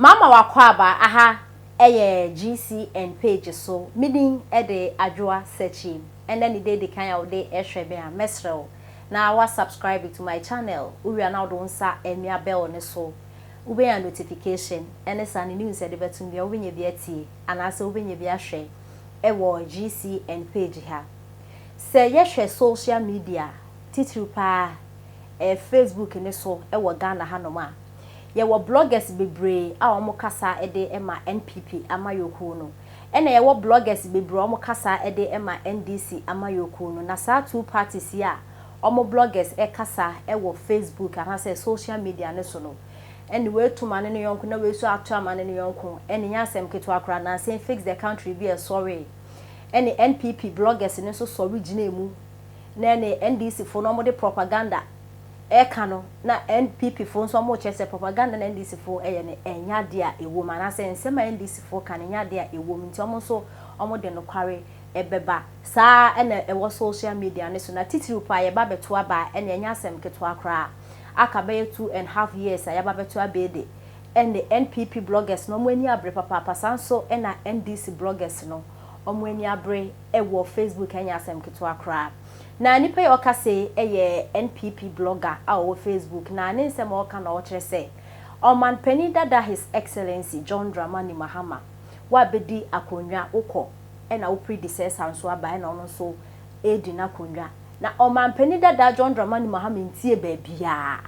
Mama wakwaba aha GCN page so meaning de adwoa searching and then the kan ya de ehwebe a mesrel na wa subscribe to my channel uria na do nsa emia bell ne so ube ya notification ene sa ne news de betum bia obenye bia tie anase obenye bia hwe ewo GCN page ha se yehwe social media titru pa Facebook ne so ewo Ghana hanoma ye wo bloggers bebre a omo kasa ede ema NPP amayoku no ena ye wo bloggers bebre omo kasa ede ema NDC amayoku no na sa two parties ya omo bloggers kasa wo Facebook anase social media ne so no eni we to mane ne yonko na we so ato mane ne yonko eni nyasem keto akra na say fix the country be sorry eni NPP bloggers ne so sorry gina emu na eni NDC fo no mo de propaganda ekano na NPP fo nso mo chese propaganda na NDC fo ne enya de a ewo mana se nsema NDC fo kan enya de a ewo nti omo so omo de no kware ebeba saa ena ewo social media ne so na titiri pa ye ba beto aba ena enya asem keto akra aka be 2.5 years ya ba beto abede ene NPP bloggers no mo ani abre papa sanso ena NDC bloggers no omo ani abre ewo Facebook enya asem keto akra na nipa yo kase NPP blogger a Facebook na ne nsem o ka na o kire se Oman Penny Dada His Excellency John Dramani Mahama wa bedi akonwa ukọ na wo predecessor nso aba na ono so edi na akonwa na Oman Penny Dada John Dramani Mahama ntie ba bia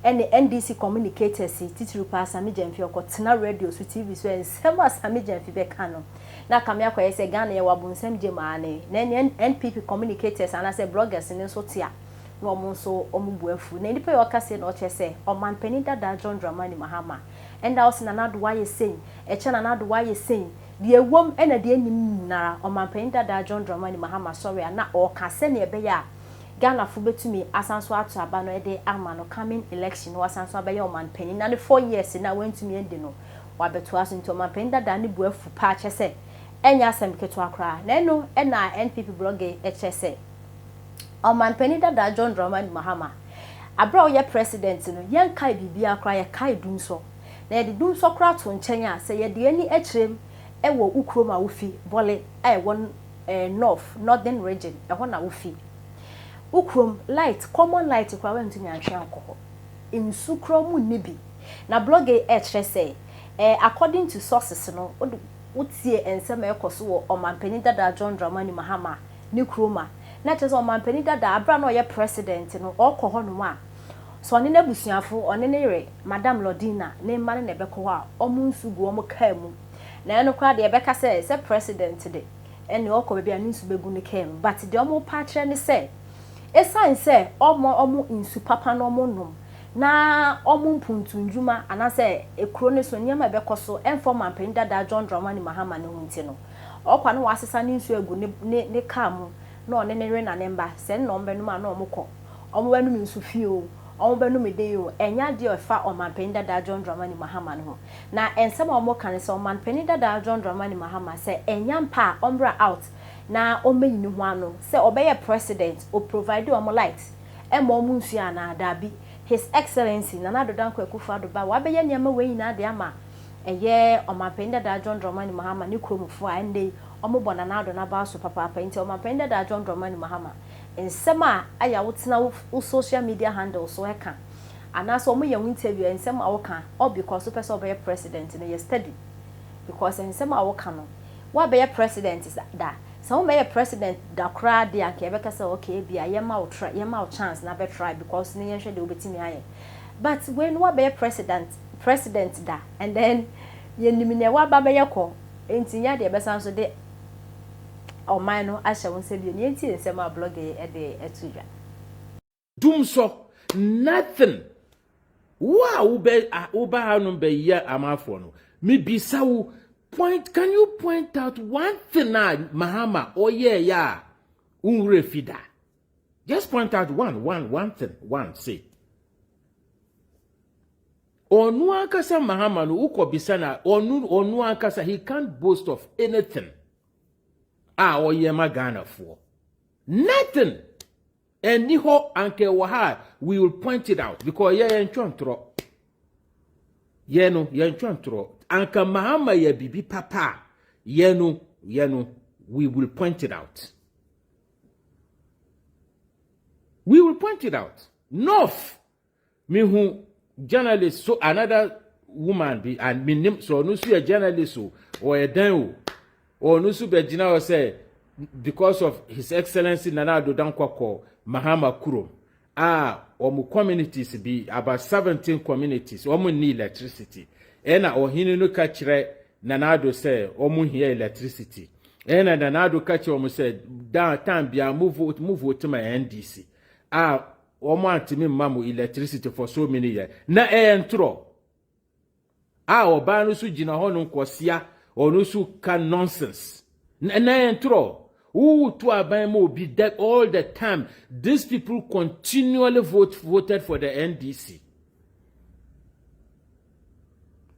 ene NDC communicators titiru pa Sami Jamfi okotena radio so TV so ensem Sami Jamfi be ka no na kamya kwa yese Ghana ye wabonsem jemaane na NPP communicators ana se bloggers ne so tia na omo so omubuafu na nipa yo kase na o chese Oman Penny Dada John Dramani Mahama enda osi na nado wa ye sen eche na nado wa ye sen de ewom ena de enim nara Oman Penny Dada John Dramani Mahama sorry na o kase na ebe ya Ghana fu betumi asanso atu aba no ede ama no coming election wasanso aba ye Oman Penny na 4 years na wentumi ende no wabeto aso nti Oman Penny Dada ne buafu pa chese enya asem keto akra na eno ena NPP blogger echese Oman Penny Dada John Dramani Mahama abra ye president no yen kai bibia akra ye kai dumso na ye dumso kra to nchen a se ye de ani ekirem ewo ukroma wofi Bole won northern region ho na wofi ukrom light common light kwa wentumi antwe ankoko insu kromu nibi na blogger echese according to sources no utie ensema ekoso wo Oman Penny Dada John Dramani Mahama ni kroma na chezo Oman Penny Dada abra no ye president no okọ ho no a so ne nabusuafo one ne re Madam Lodina ne mane ne beko a omunsu gu omo kamu na eno kwa de beka se president de ene okọ bia ne nsu begu ne kamu but de omo pa kire ne se esan se omo insu papa no omo nom na omo mpuntunjuma anase ekro ne so nyema bekoso Oman Penny Dada John Dramani Mahama ne hunti no okwa no wasesa ne nsu egu ne kamu na one ne re na nemba se no mbe no ma na omukọ omo banu nsu fie o omo banu mede o enya de ofa Oman Penny Dada John Dramani Mahama no na ensem omo kan se Oman Penny Dada John Dramani Mahama se enya mpa ombra out na omeyi ho ano se obeye president o provide omo light emo omo nsu ana dabi His Excellency Nana Dodanko Akufo-Addo ba wa beye nyama we nyina de ama Oman Penny Dada John Dramani Mahama ni kromfo a ende omo bona na ado na ba so papa nti Oman Penny Dada John Dramani Mahama ensema aya wotena wo social media handle so eka anaso omo ye interview ensema woka all because person obey president no ye study because ensema woka no wa be president is that so we be president da kra de anke be kasa okay bia ye ma wo try ye ma wo chance na be try because ne ye hwe de obetimi aye but when wa be president da and then ye nimine wa ba be ye ko enti nya de be sanso de oman no ahye won se bi ne enti ensem a blog e de etuja dumso nothing wow uba hanu be ya amafo no me bisa wo point. Can you point out one thing Mahama ya unrefida? Just point out one thing. Say. Onu akasa Mahama no uko bisana onu akasa he can't boast of anything. Magana for nothing. And niho anke waha we will point it out because ye enchontro. Yeno, yenchantro. Anka Mahama ye bibi papa. Yeno, we will point it out. We will point it out. North, me who journalist, so another woman be, and me name, so no see a journalist or a dan or no super general say, because of His Excellency Nana Addo Dankwa Mahama Kuro. Omu communities be about 17 communities. Omu need electricity. Ena ohini no kachire Nana Addo say omu here electricity. Ena Nana Addo kachire omu say down time be move to my NDC. Omu antimi mamu electricity for so many years. Na entro. Oba no su jina ho no nkosia onu su ka nonsense. Na entro. To Abamo be that all the time. These people continually voted for the NDC.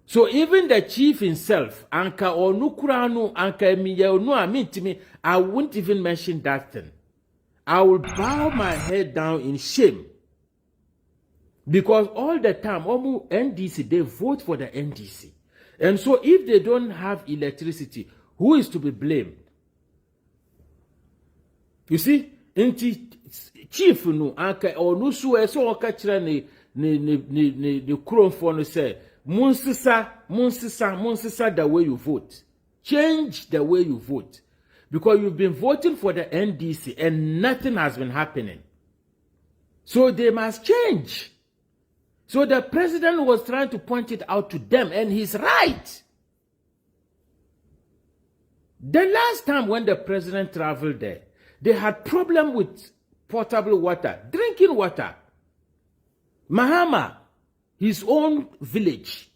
So even the chief himself, Anka or Nukuranu, Anka Emiya, no, I mean to me, I won't even mention that thing. I will bow my head down in shame. Because all the time, Omu NDC, they vote for the NDC. And so if they don't have electricity, who is to be blamed? You see, chief no anka onu su eso oka kire ne kronfo no say munsisa the way you vote. Change the way you vote. Because you've been voting for the NDC and nothing has been happening. So they must change. So the president was trying to point it out to them, and he's right. The last time when the president traveled there, they had problem with potable water, drinking water. Mahama, his own village,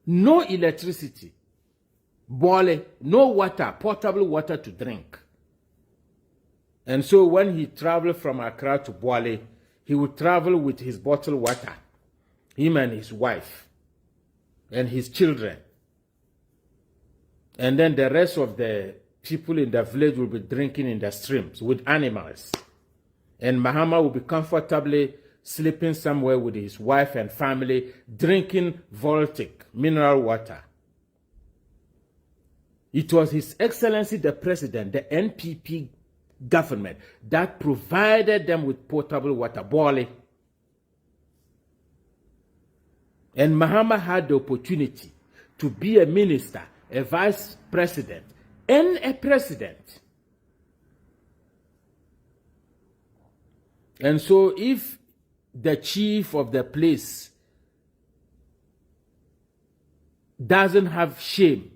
no electricity. Bole, no water, potable water to drink. And so when he traveled from Accra to Bole, he would travel with his bottled water, him and his wife, and his children. And then the rest of the people in the village will be drinking in the streams with animals. And Mahama will be comfortably sleeping somewhere with his wife and family, drinking voltic mineral water. It was His Excellency the President, the NPP government, that provided them with potable water, Bole. And Mahama had the opportunity to be a minister, a vice president, and a president. And so if the chief of the place doesn't have shame,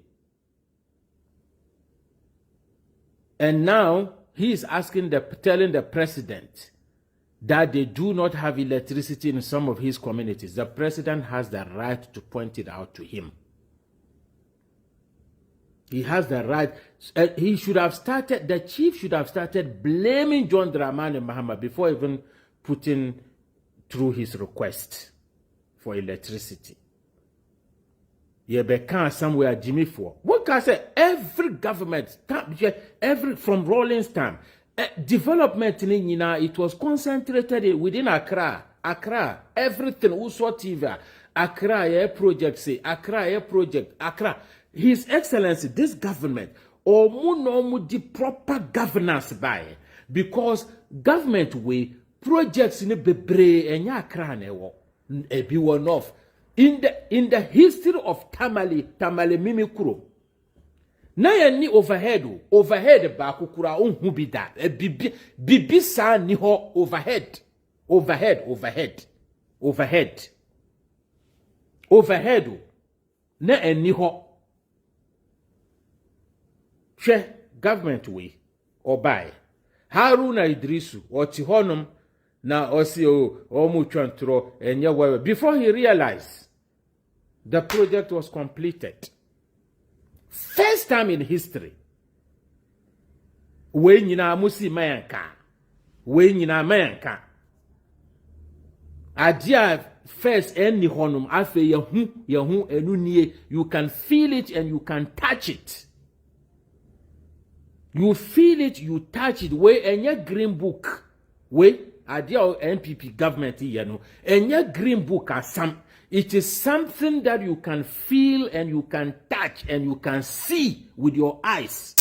and now he is telling the president that they do not have electricity in some of his communities, the president has the right to point it out to him. He has the right. He should have started, the chief should have started blaming John Dramani Mahama before even putting through his request for electricity. Yebeka somewhere Jimmy for. What can I say? Every government, from Rawlings time, development in it was concentrated within Accra. Accra, everything, Uswativa, Accra, project, say, Accra, project, Accra. His Excellency, this government, the proper governance by, because government way projects in the bebre and Accra be one off. In the history of Tamale Mimikuro, na ni overhead ba kukura unhu bida bibi sa ni ho overhead na eni ho hwe government we obai Haruna Idrisu oti honum na osi omu twantro enye wewe before he realized the project was completed. First time in history. We nyina musi mayanka. We nyina mayanka. Adia first any honum afe yehu enu nie. You can feel it and you can touch it. You feel it, you touch it. We enye green book. We adia NPP government yenu. Enye green book asam. It is something that you can feel and you can touch and you can see with your eyes.